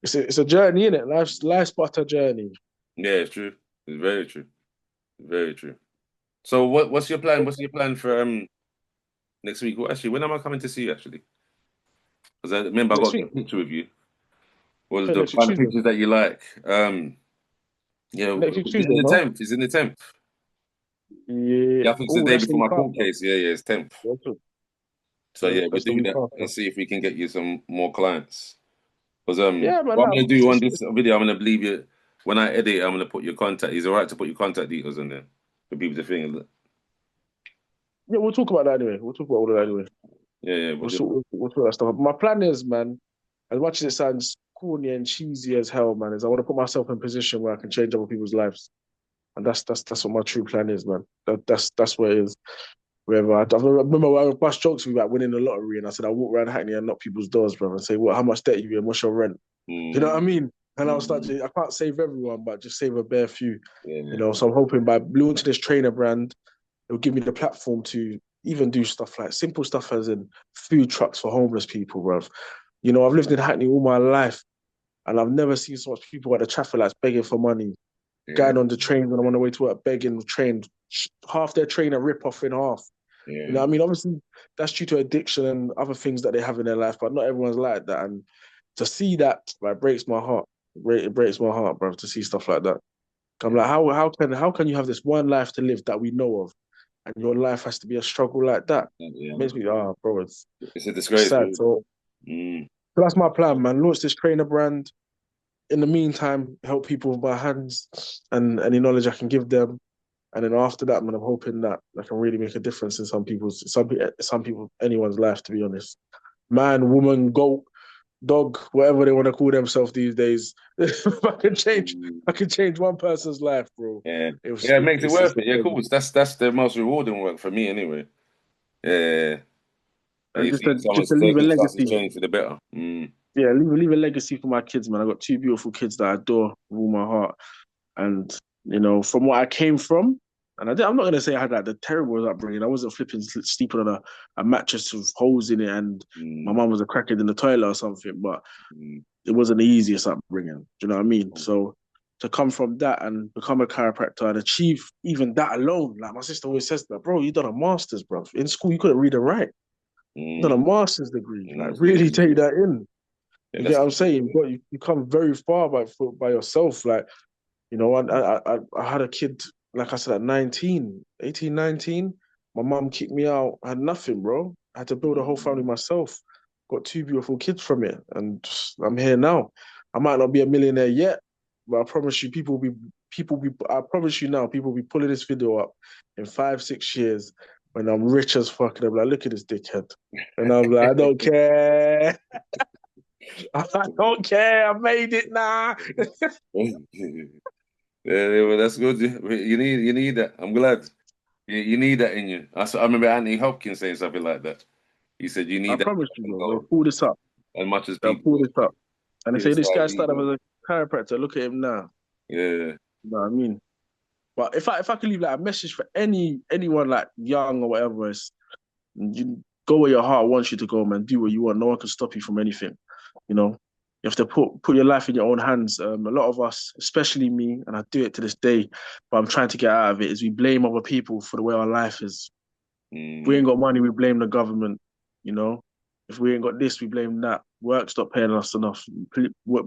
it's a journey, isn't it? Life's but a journey. Yeah, it's true. It's very true. Very true. So what's your plan? What's your plan for next week? Well, actually, when am I coming to see you actually? Because I remember I got Next to get week, a picture with you. What are okay, the next week kind of Tuesday. pictures that you like? Yeah, Next week it's in Tuesday, the no? 10th. It's in the 10th. Yeah. Yeah, I think it's the Oh, day that's the before week my court after. case. Yeah, it's 10th. So yeah, we'll That's the do week that after. and see if we can get you some more clients. Because Yeah, man. what I'm Nah, gonna do on this video, I'm gonna leave you when I edit. I'm gonna put your contact. It's all right to put your contact details on there for people to think. yeah, we'll talk about that anyway. We'll talk about all of that anyway. Yeah, we'll do that. We'll talk that stuff. My plan is, man, as much as it sounds corny and cheesy as hell, man, is I want to put myself in a position where I can change other people's lives, and that's what my true plan is, man. That's what it is. Wherever I remember when I bust jokes with me about winning the lottery, and I said I walk around Hackney and knock people's doors, bro, and say, "What? How much debt you in? What's your rent?" You know what I Mm, mean? And I was like, I can't save everyone, but just save a bare few. yeah, So I'm hoping by launching this trainer brand, it'll give me the platform to even do stuff like simple stuff as in food trucks for homeless people, bruv. I've lived in Hackney all my life and I've never seen so much people at the traffic lights begging for money, yeah, going on the train when I'm on the way to work, begging the train, half their train a rip off in half. You know yeah. what I mean? Obviously, that's due to addiction and other things that they have in their life, but not everyone's like that. And to see that, like, breaks my heart. It breaks my heart, bro, to see stuff like that. I'm like, how can you have this one life to live that we know of, and your life has to be a struggle like that? Yeah. Makes me, bro, it's It's a disgrace, sad. really. Mm, So that's my plan, man. Launch this trainer brand. In the meantime, help people with my hands and any knowledge I can give them. And then after that, man, I'm hoping that I can really make a difference in some people, anyone's life, to be honest. Man, woman, goat, dog, whatever they want to call themselves these days. If mm, I can change one person's life, bro. yeah, It was, yeah. It makes it it's worth it. Yeah, cool. That's the most rewarding work for me, anyway. Yeah, And And you think just someone's to leave a circumstances legacy. change for the better. Mm. Yeah, leave a legacy for my kids, man. I got two beautiful kids that I adore with all my heart. And from what I came from, and I'm not gonna say I had like the terrible upbringing. I wasn't flipping sleeping on a mattress with holes in it, and my Mm. mum was a crackhead in the toilet or something. But Mm. it wasn't the easiest upbringing. Do you know what I mean? Mm. So to come from that and become a chiropractor and achieve even that alone, like my sister always says that, bro, you done a master's, bro. In school, you couldn't read and write. You done a Mm. master's degree. Like, Mm. really take that in. Yeah, You get that's what I'm saying? But you come very far by yourself. Like, I had a kid, like I said, at 19, 18, 19. My mum kicked me out. I had nothing, bro. I had to build a whole family myself. Got two beautiful kids from it, and I'm here now. I might not be a millionaire yet, but I promise you, I promise you now, people will be pulling this video up in 5, 6 years when I'm rich as fuck. And I'm like, look at this dickhead. And I'm like, I don't care. I don't care. I made it now. Yeah, well, that's good. You need that. I'm glad. You need that in you. I remember Anthony Hopkins saying something like that. He said you I need that promise you, and bro. They'll go pull this up. as much as They'll people pull this up. And they say this guy criticize started you. off as a chiropractor. Look at him now. Yeah. You know what I mean? But if I could leave like a message for anyone like young or whatever, is you go where your heart wants you to go, man. Do what you want. No one can stop you from anything. You know, you have to put your life in your own hands. A lot of us, especially me, and I do it to this day, but I'm trying to get out of it. Is we blame other people for the way our life is. If we Mm. ain't got money, we blame the government. You know, if we ain't got this, we blame that. Work's not paying us enough.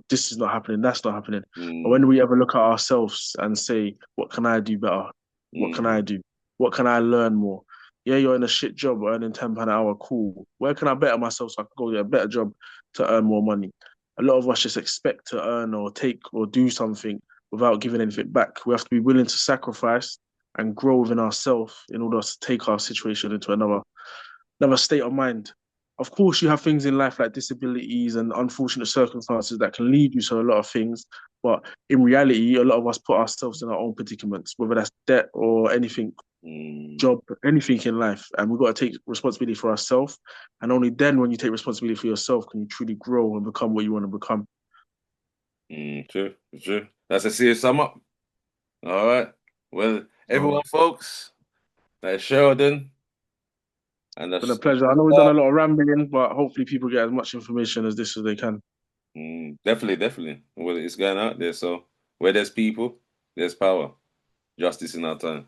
This is not happening. That's not happening. But when Mm. do we ever look at ourselves and say, "What can I do better? What can I Mm. do? What can I learn more?" Yeah, you're in a shit job earning £10 an hour. Cool. Where can I better myself so I can go get a better job to earn more money? A lot of us just expect to earn or take or do something without giving anything back. We have to be willing to sacrifice and grow within ourselves in order to take our situation into another state of mind. Of course, you have things in life like disabilities and unfortunate circumstances that can lead you to a lot of things. But in reality, a lot of us put ourselves in our own predicaments, whether that's debt or anything, Mm. job, anything in life. And we've got to take responsibility for ourselves. And only then, when you take responsibility for yourself, can you truly grow and become what you want to become. True. True. That's a serious sum up. All right. Well, So everyone, folks, that's Sheldon. And it's been a that's pleasure. I know we've done a lot of rambling, but hopefully people get as much information as this as they can. definitely, definitely. Well, it's going out there. So where there's people, there's power. Justice in our time.